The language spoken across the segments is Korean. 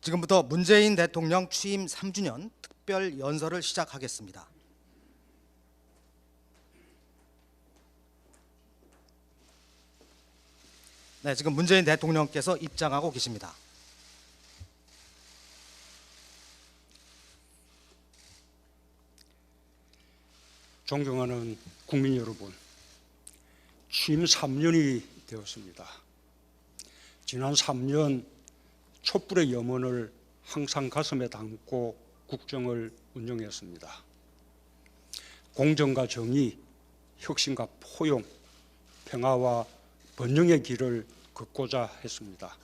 지금부터 문재인 대통령 취임 3주년 특별 연설을 시작하겠습니다. 네, 지금 문재인 대통령께서 입장하고 계십니다. 존경하는 국민 여러분, 취임 3년이 되었습니다. 지난 3년 촛불의 염원을 항상 가슴에 담고 국정을 운영했습니다. 공정과 정의, 혁신과 포용, 평화와 번영의 길을 걷고자 했습니다.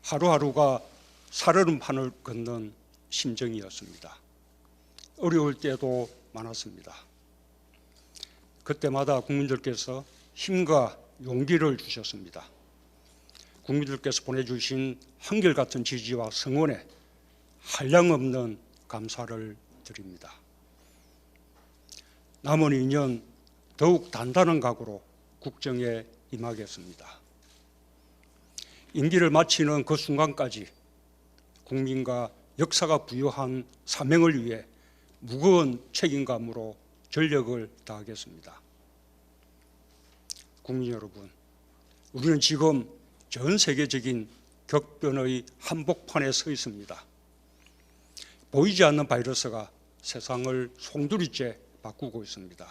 하루하루가 살얼음판을 걷는 심정이었습니다. 어려울 때도 많았습니다. 그때마다 국민들께서 힘과 용기를 주셨습니다. 국민들께서 보내주신 한결같은 지지와 성원에 한량없는 감사를 드립니다. 남은 2년 더욱 단단한 각오로 국정에 임하겠습니다. 임기를 마치는 그 순간까지 국민과 역사가 부여한 사명을 위해 무거운 책임감으로 전력을 다하겠습니다. 국민 여러분, 우리는 지금 전 세계적인 격변의 한복판에 서 있습니다. 보이지 않는 바이러스가 세상을 송두리째 바꾸고 있습니다.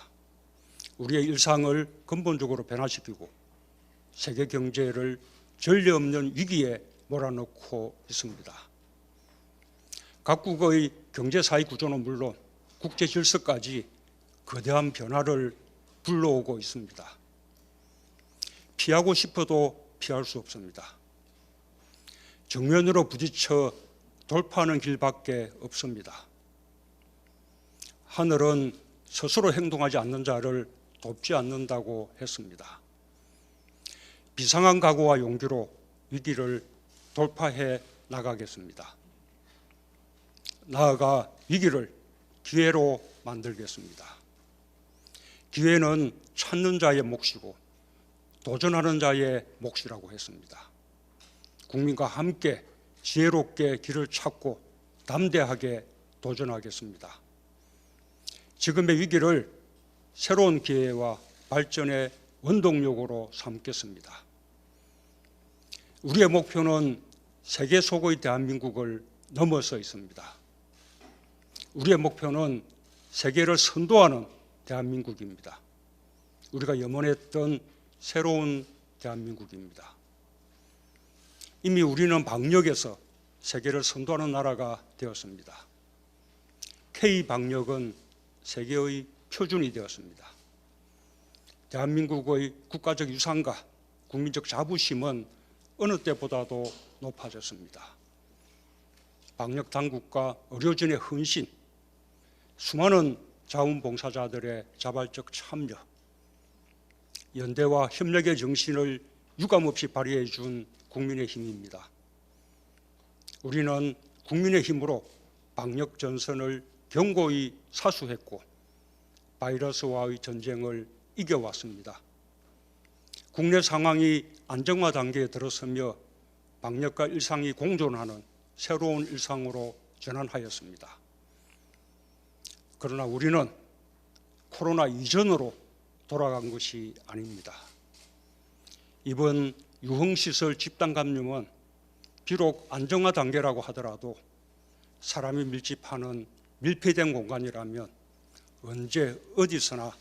우리의 일상을 근본적으로 변화시키고 세계 경제를 전례 없는 위기에 몰아넣고 있습니다. 각국의 경제사회 구조는 물론 국제 질서까지 거대한 변화를 불러오고 있습니다. 피하고 싶어도 피할 수 없습니다. 정면으로 부딪혀 돌파하는 길밖에 없습니다. 하늘은 스스로 행동하지 않는 자를 돕지 않는다고 했습니다. 비상한 각오와 용기로 위기를 돌파해 나가겠습니다. 나아가 위기를 기회로 만들겠습니다. 기회는 찾는 자의 몫이고 도전하는 자의 몫이라고 했습니다. 국민과 함께 지혜롭게 길을 찾고 담대하게 도전하겠습니다. 지금의 위기를 새로운 기회와 발전의 원동력으로 삼겠습니다. 우리의 목표는 세계 속의 대한민국을 넘어서 있습니다. 우리의 목표는 세계를 선도하는 대한민국입니다. 우리가 염원했던 새로운 대한민국입니다. 이미 우리는 방역에서 세계를 선도하는 나라가 되었습니다. K방역은 세계의 표준이 되었습니다. 대한민국의 국가적 유산과 국민적 자부심은 어느 때보다도 높아졌습니다. 방역 당국과 의료진의 헌신, 수많은 자원봉사자들의 자발적 참여, 연대와 협력의 정신을 유감없이 발휘해 준 국민의 힘입니다. 우리는 국민의 힘으로 방역 전선을 견고히 사수했고 바이러스와의 전쟁을 이겨왔습니다. 국내 상황이 안정화 단계에 들어서며 방역과 일상이 공존하는 새로운 일상으로 전환하였습니다. 그러나 우리는 코로나 이전으로 돌아간 것이 아닙니다. 이번 유흥시설 집단 감염은 비록 안정화 단계라고 하더라도 사람이 밀집하는 밀폐된 공간이라면 언제 어디서나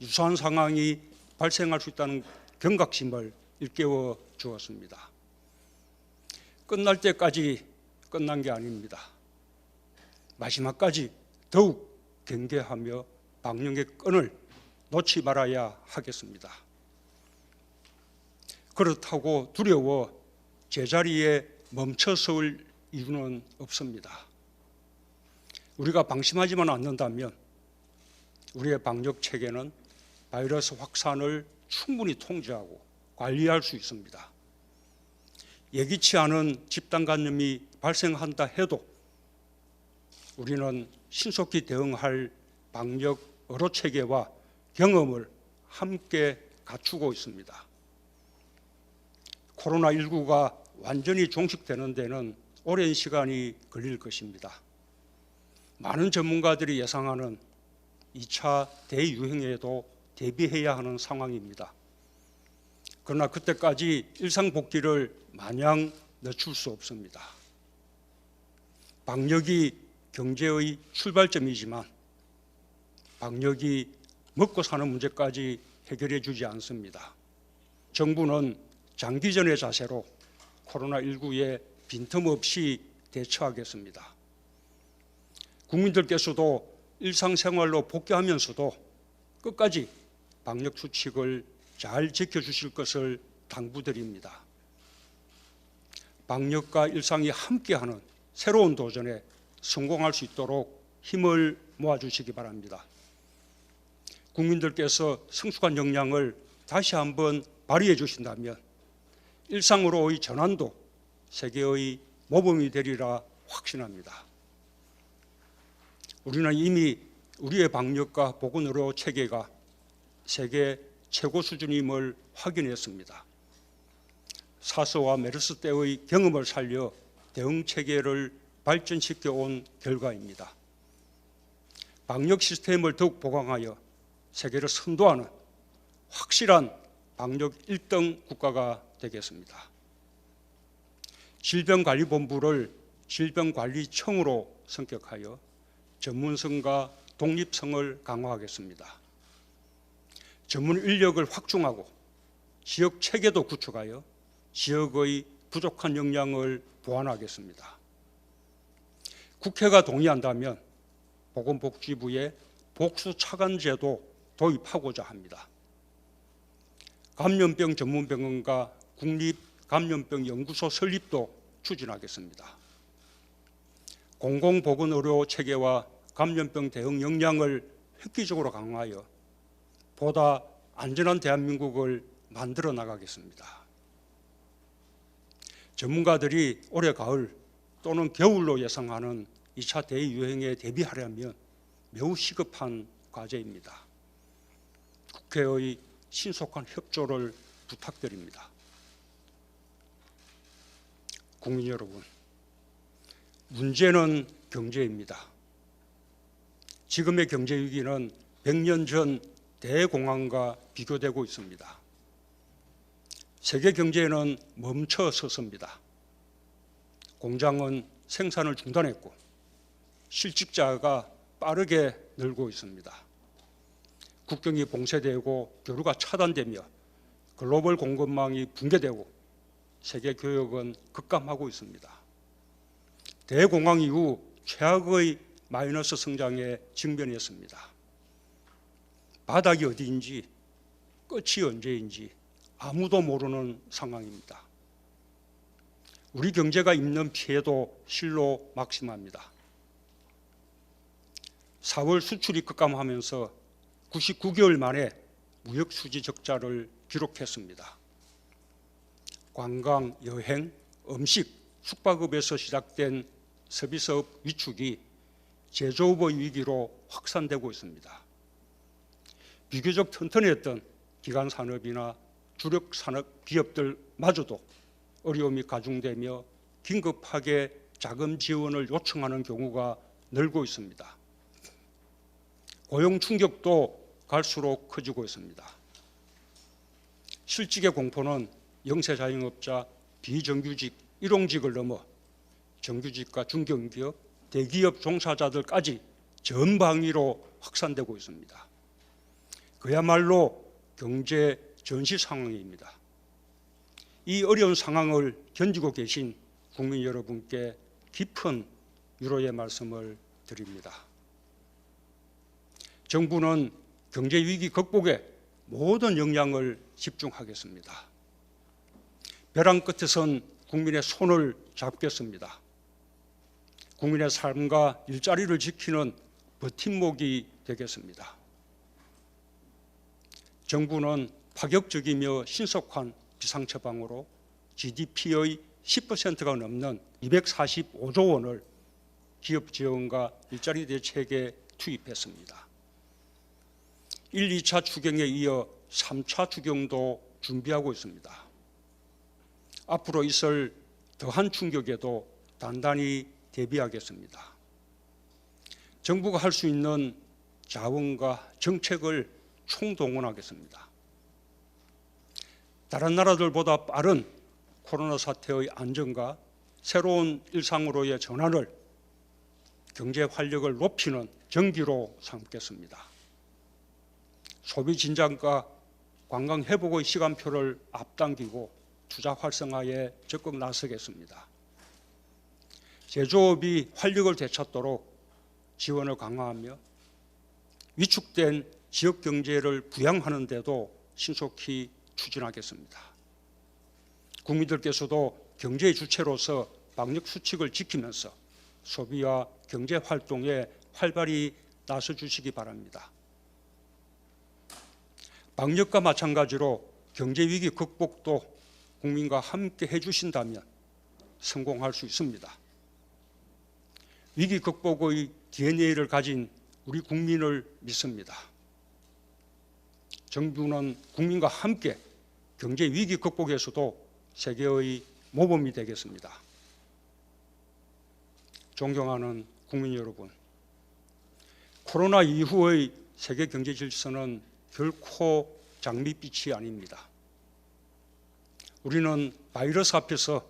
유사한 상황이 발생할 수 있다는 경각심을 일깨워 주었습니다. 끝날 때까지 끝난 게 아닙니다. 마지막까지 더욱 경계하며 방역의 끈을 놓지 말아야 하겠습니다. 그렇다고 두려워 제자리에 멈춰설 이유는 없습니다. 우리가 방심하지만 않는다면 우리의 방역 체계는 바이러스 확산을 충분히 통제하고 관리할 수 있습니다. 예기치 않은 집단 감염이 발생한다 해도 우리는 신속히 대응할 방역 의료 체계와 경험을 함께 갖추고 있습니다. 코로나19가 완전히 종식되는 데는 오랜 시간이 걸릴 것입니다. 많은 전문가들이 예상하는 2차 대유행에도 대비해야 하는 상황입니다. 그러나 그때까지 일상 복귀를 마냥 늦출 수 없습니다. 방역이 경제의 출발점이지만 방역이 먹고 사는 문제까지 해결해 주지 않습니다. 정부는 장기전의 자세로 코로나19에 빈틈없이 대처하겠습니다. 국민들께서도 일상생활로 복귀하면서도 끝까지 방역 수칙을 잘 지켜주실 것을 당부드립니다. 방역과 일상이 함께하는 새로운 도전에 성공할 수 있도록 힘을 모아주시기 바랍니다. 국민들께서 성숙한 역량을 다시 한번 발휘해 주신다면 일상으로의 전환도 세계의 모범이 되리라 확신합니다. 우리는 이미 우리의 방역과 보건의료 체계가 세계 최고 수준임을 확인했습니다. 사스와 메르스 때의 경험을 살려 대응 체계를 발전시켜 온 결과입니다. 방역 시스템을 더욱 보강하여 세계를 선도하는 확실한 방역 1등 국가가 되겠습니다. 질병관리본부를 질병관리청으로 성격하여 전문성과 독립성을 강화하겠습니다. 전문 인력을 확충하고 지역 체계도 구축하여 지역의 부족한 역량을 보완하겠습니다. 국회가 동의한다면 보건복지부에 복수차관제도 도입하고자 합니다. 감염병 전문병원과 국립감염병연구소 설립도 추진하겠습니다. 공공보건의료 체계와 감염병 대응 역량을 획기적으로 강화하여 보다 안전한 대한민국을 만들어 나가겠습니다. 전문가들이 올해 가을 또는 겨울로 예상하는 2차 대유행에 대비하려면 매우 시급한 과제입니다. 국회의 신속한 협조를 부탁드립니다. 국민 여러분, 문제는 경제입니다. 지금의 경제 위기는 100년 전 대공황과 비교되고 있습니다. 세계 경제는 멈춰 섰습니다. 공장은 생산을 중단했고 실직자가 빠르게 늘고 있습니다. 국경이 봉쇄되고 교류가 차단되며 글로벌 공급망이 붕괴되고 세계 교역은 급감하고 있습니다. 대공황 이후 최악의 마이너스 성장에 직면했습니다. 바닥이 어디인지 끝이 언제인지 아무도 모르는 상황입니다. 우리 경제가 입는 피해도 실로 막심합니다. 4월 수출이 급감하면서 99개월 만에 무역 수지 적자를 기록했습니다. 관광, 여행, 음식, 숙박업에서 시작된 서비스업 위축이 제조업의 위기로 확산되고 있습니다. 비교적 튼튼했던 기간 산업이나 주력 산업 기업들마저도 어려움이 가중되며 긴급하게 자금 지원을 요청하는 경우가 늘고 있습니다. 고용 충격도 갈수록 커지고 있습니다. 실직의 공포는 영세 자영업자, 비정규직, 일용직을 넘어 정규직과 중견기업, 대기업 종사자들까지 전방위로 확산되고 있습니다. 그야말로 경제 전시 상황입니다. 이 어려운 상황을 견디고 계신 국민 여러분께 깊은 위로의 말씀을 드립니다. 정부는 경제 위기 극복에 모든 역량을 집중하겠습니다. 벼랑 끝에선 국민의 손을 잡겠습니다. 국민의 삶과 일자리를 지키는 버팀목이 되겠습니다. 정부는 파격적이며 신속한 비상처방으로 GDP의 10%가 넘는 245조 원을 기업 지원과 일자리 대책에 투입했습니다. 1, 2차 추경에 이어 3차 추경도 준비하고 있습니다. 앞으로 있을 더한 충격에도 단단히 대비하겠습니다. 정부가 할 수 있는 자원과 정책을 총동원하겠습니다. 다른 나라들보다 빠른 코로나 사태의 안정과 새로운 일상으로의 전환을 경제 활력을 높이는 전기로 삼겠습니다. 소비 진작과 관광 회복의 시간표를 앞당기고 투자 활성화에 적극 나서겠습니다. 제조업이 활력을 되찾도록 지원을 강화하며 위축된 지역 경제를 부양하는 데도 신속히 추진하겠습니다. 국민들께서도 경제의 주체로서 방역 수칙을 지키면서 소비와 경제 활동에 활발히 나서 주시기 바랍니다. 방역과 마찬가지로 경제 위기 극복도 국민과 함께 해주신다면 성공할 수 있습니다. 위기 극복의 DNA를 가진 우리 국민을 믿습니다. 정부는 국민과 함께 경제 위기 극복에서도 세계의 모범이 되겠습니다. 존경하는 국민 여러분, 코로나 이후의 세계 경제 질서는 결코 장밋빛이 아닙니다. 우리는 바이러스 앞에서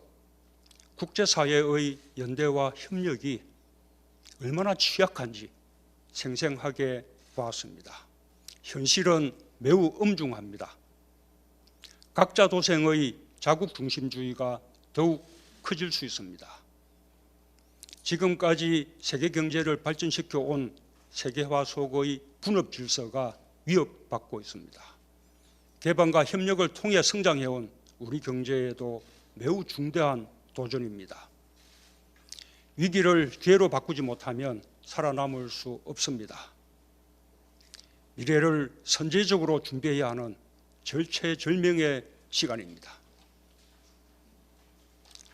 국제사회의 연대와 협력이 얼마나 취약한지 생생하게 보았습니다. 현실은 매우 엄중합니다. 각자 도생의 자국 중심주의가 더욱 커질 수 있습니다. 지금까지 세계 경제를 발전시켜 온 세계화 속의 분업 질서가 위협받고 있습니다. 개방과 협력을 통해 성장해온 우리 경제에도 매우 중대한 도전입니다. 위기를 기회로 바꾸지 못하면 살아남을 수 없습니다. 미래를 선제적으로 준비해야 하는 절체절명의 시간입니다.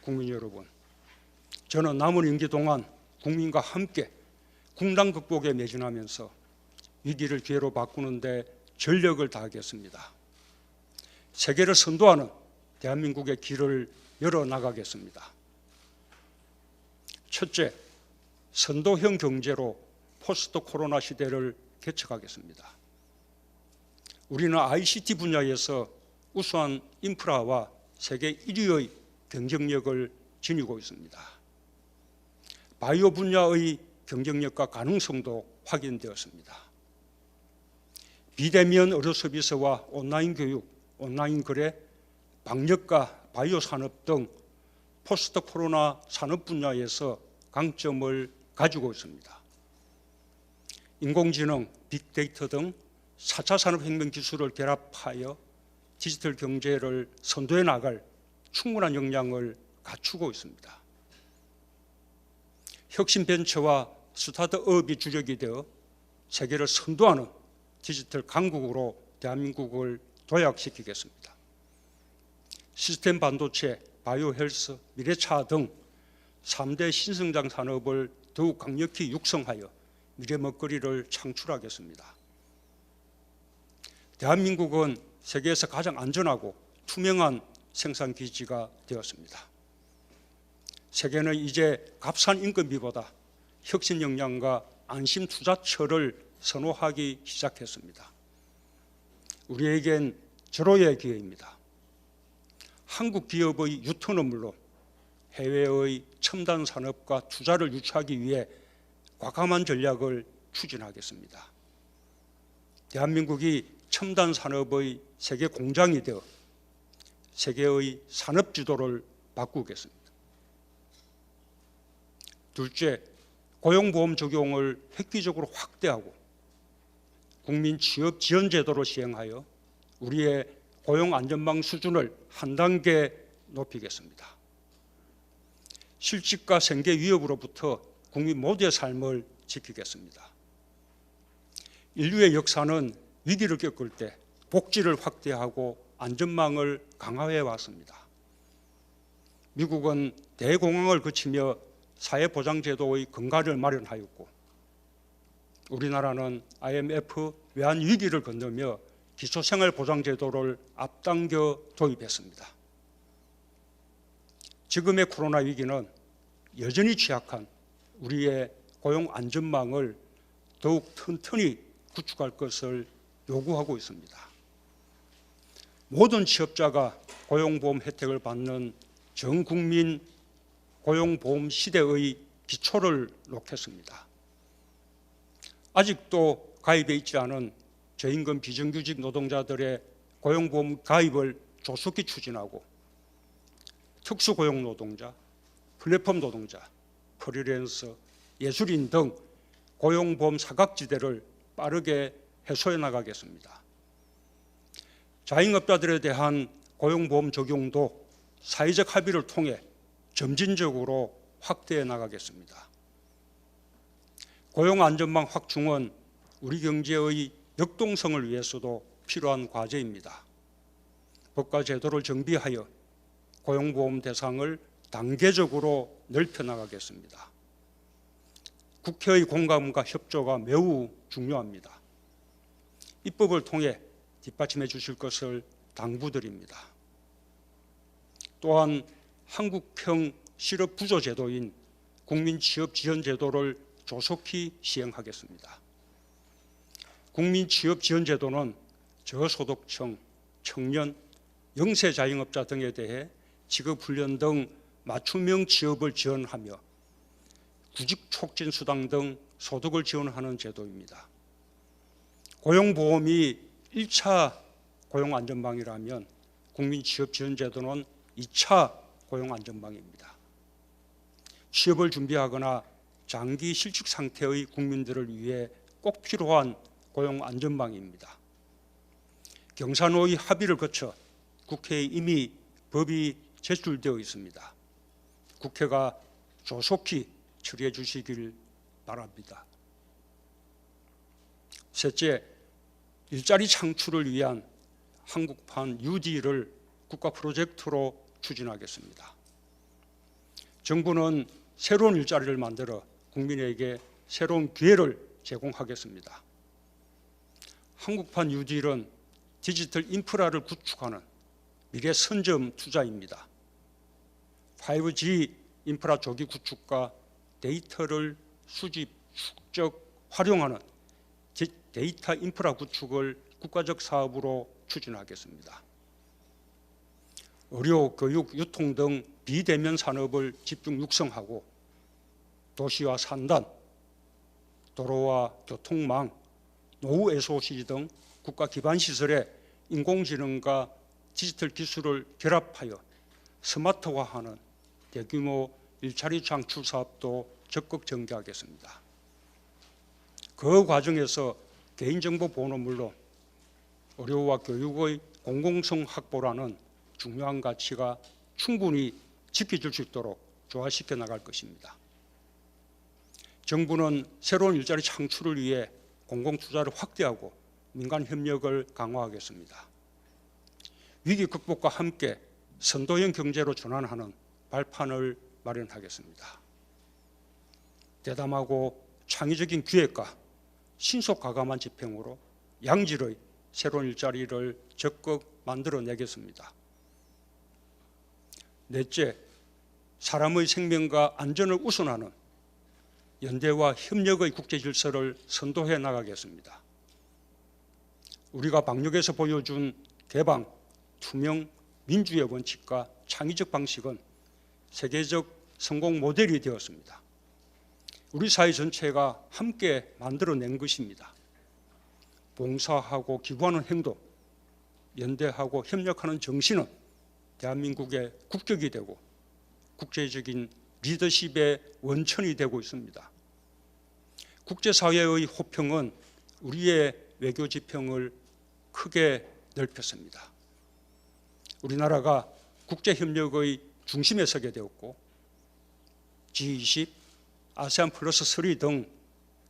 국민 여러분, 저는 남은 임기 동안 국민과 함께 국난 극복에 매진하면서 위기를 기회로 바꾸는 데 전력을 다하겠습니다. 세계를 선도하는 대한민국의 길을 열어나가겠습니다. 첫째, 선도형 경제로 포스트 코로나 시대를 개척하겠습니다. 우리는 ICT 분야에서 우수한 인프라와 세계 1위의 경쟁력을 지니고 있습니다. 바이오 분야의 경쟁력과 가능성도 확인되었습니다. 비대면 의료 서비스와 온라인 교육, 온라인 거래, 방역과 바이오 산업 등 포스트 코로나 산업 분야에서 강점을 가지고 있습니다. 인공지능, 빅데이터 등 4차 산업혁명 기술을 결합하여 디지털 경제를 선도해 나갈 충분한 역량을 갖추고 있습니다. 혁신 벤처와 스타트업이 주력이 되어 세계를 선도하는 디지털 강국으로 대한민국을 도약시키겠습니다. 시스템 반도체, 바이오 헬스, 미래차 등 3대 신성장 산업을 더욱 강력히 육성하여 미래 먹거리를 창출하겠습니다. 대한민국은 세계에서 가장 안전하고 투명한 생산 기지가 되었습니다. 세계는 이제 값싼 인건비보다 혁신 역량과 안심 투자처를 선호하기 시작했습니다. 우리에겐 절호의 기회입니다. 한국 기업의 유턴은 물론 해외의 첨단 산업과 투자를 유치하기 위해 과감한 전략을 추진하겠습니다. 대한민국이 첨단 산업의 세계 공장이 되어 세계의 산업 지도를 바꾸겠습니다. 둘째, 고용보험 적용을 획기적으로 확대하고 국민 취업 지원 제도를 시행하여 우리의 고용 안전망 수준을 한 단계 높이겠습니다. 실직과 생계 위협으로부터 국민 모두의 삶을 지키겠습니다. 인류의 역사는 위기를 겪을 때 복지를 확대하고 안전망을 강화해 왔습니다. 미국은 대공황을 거치며 사회보장제도의 근간을 마련하였고 우리나라는 IMF 외환 위기를 건너며 기초생활보장제도를 앞당겨 도입했습니다. 지금의 코로나 위기는 여전히 취약한 우리의 고용 안전망을 더욱 튼튼히 구축할 것을 요구하고 있습니다. 모든 취업자가 고용보험 혜택을 받는 전 국민 고용보험 시대의 기초를 놓겠습니다. 아직도 가입해 있지 않은 저임금 비정규직 노동자들의 고용보험 가입을 조속히 추진하고 특수고용 노동자, 플랫폼 노동자, 프리랜서, 예술인 등 고용보험 사각지대를 빠르게 해소해 나가겠습니다. 자영업자들에 대한 고용보험 적용도 사회적 합의를 통해 점진적으로 확대해 나가겠습니다. 고용안전망 확충은 우리 경제의 역동성을 위해서도 필요한 과제입니다. 법과 제도를 정비하여 고용보험 대상을 단계적으로 넓혀 나가겠습니다. 국회의 공감과 협조가 매우 중요합니다. 입법을 통해 뒷받침해 주실 것을 당부드립니다. 또한 한국형 실업부조 제도인 국민취업지원제도를 조속히 시행하겠습니다. 국민취업지원제도는 저소득층, 청년, 영세 자영업자 등에 대해 직업훈련 등 맞춤형 취업을 지원하며 구직촉진수당 등 소득을 지원하는 제도입니다. 고용보험이 1차 고용안전망이라면 국민취업지원제도는 2차 고용안전망입니다. 취업을 준비하거나 장기 실직 상태의 국민들을 위해 꼭 필요한 고용안전망입니다. 경사노의 합의를 거쳐 국회에 이미 법이 제출되어 있습니다. 국회가 조속히 처리해 주시길 바랍니다. 셋째, 일자리 창출을 위한 한국판 뉴딜을 국가 프로젝트로 추진하겠습니다. 정부는 새로운 일자리를 만들어 국민에게 새로운 기회를 제공하겠습니다. 한국판 뉴딜은 디지털 인프라를 구축하는 미래 선점 투자입니다. 5G 인프라 조기 구축과 데이터를 수집, 축적, 활용하는 데이터 인프라 구축을 국가적 사업으로 추진하겠습니다. 의료, 교육, 유통 등 비대면 산업을 집중 육성하고 도시와 산단, 도로와 교통망, 노후 SOC 등 국가 기반 시설에 인공지능과 디지털 기술을 결합하여 스마트화하는 대규모 일자리 창출 사업도 적극 전개하겠습니다. 그 과정에서 개인정보 보호는 물론 의료와 교육의 공공성 확보라는 중요한 가치가 충분히 지켜질 수 있도록 조화시켜 나갈 것입니다. 정부는 새로운 일자리 창출을 위해 공공투자를 확대하고 민간 협력을 강화하겠습니다. 위기 극복과 함께 선도형 경제로 전환하는 발판을 마련하겠습니다. 대담하고 창의적인 기획과 신속 과감한 집행으로 양질의 새로운 일자리를 적극 만들어내겠습니다. 넷째, 사람의 생명과 안전을 우선하는 연대와 협력의 국제 질서를 선도해 나가겠습니다. 우리가 방역에서 보여준 개방, 투명, 민주의 원칙과 창의적 방식은 세계적 성공 모델이 되었습니다. 우리 사회 전체가 함께 만들어낸 것입니다. 봉사하고 기부하는 행동, 연대하고 협력하는 정신은 대한민국의 국격이 되고 국제적인 리더십의 원천이 되고 있습니다. 국제사회의 호평은 우리의 외교 지평을 크게 넓혔습니다. 우리나라가 국제협력의 중심에 서게 되었고 G20, 아세안 플러스 3 등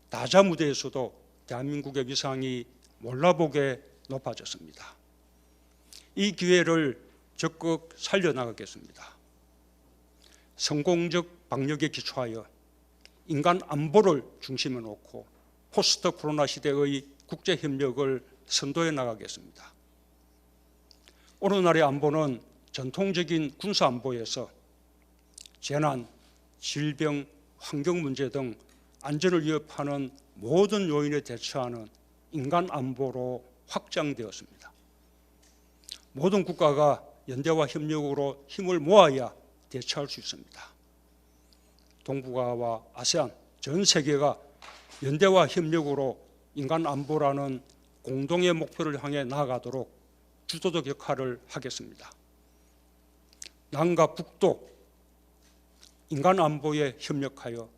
다자 무대에서도 대한민국의 위상이 몰라보게 높아졌습니다. 이 기회를 적극 살려나가겠습니다. 성공적 방역에 기초하여 인간 안보를 중심에 놓고 포스트 코로나 시대의 국제협력을 선도해 나가겠습니다. 오늘날의 안보는 전통적인 군사안보에서 재난, 질병, 환경 문제 등 안전을 위협하는 모든 요인에 대처하는 인간 안보로 확장되었습니다. 모든 국가가 연대와 협력으로 힘을 모아야 대처할 수 있습니다. 동북아와 아세안, 전 세계가 연대와 협력으로 인간 안보라는 공동의 목표를 향해 나아가도록 주도적 역할을 하겠습니다. 남과 북도 인간 안보에 협력하여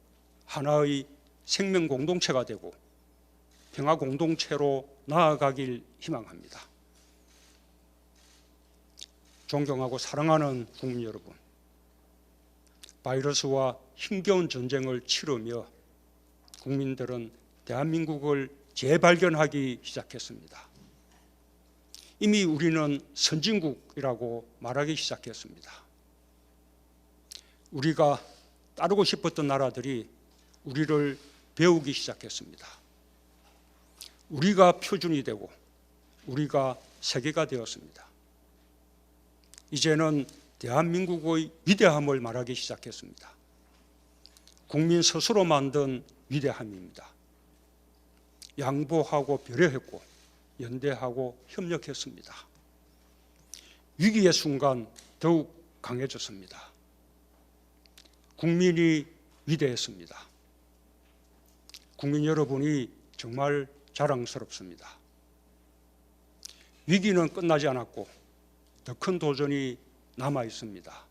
하나의 생명 공동체가 되고 평화 공동체로 나아가길 희망합니다. 존경하고 사랑하는 국민 여러분, 바이러스와 힘겨운 전쟁을 치르며 국민들은 대한민국을 재발견하기 시작했습니다. 이미 우리는 선진국이라고 말하기 시작했습니다. 우리가 따르고 싶었던 나라들이 우리를 배우기 시작했습니다. 우리가 표준이 되고 우리가 세계가 되었습니다. 이제는 대한민국의 위대함을 말하기 시작했습니다. 국민 스스로 만든 위대함입니다. 양보하고 배려했고 연대하고 협력했습니다. 위기의 순간 더욱 강해졌습니다. 국민이 위대했습니다. 국민 여러분이 정말 자랑스럽습니다. 위기는 끝나지 않았고 더 큰 도전이 남아 있습니다.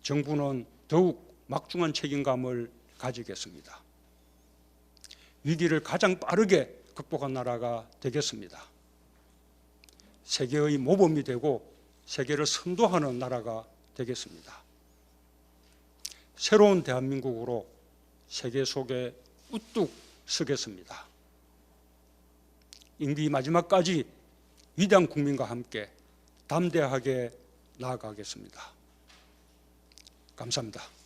정부는 더욱 막중한 책임감을 가지겠습니다. 위기를 가장 빠르게 극복한 나라가 되겠습니다. 세계의 모범이 되고 세계를 선도하는 나라가 되겠습니다. 새로운 대한민국으로 세계 속에 우뚝 서겠습니다. 임기 마지막까지 위대한 국민과 함께 담대하게 나아가겠습니다. 감사합니다.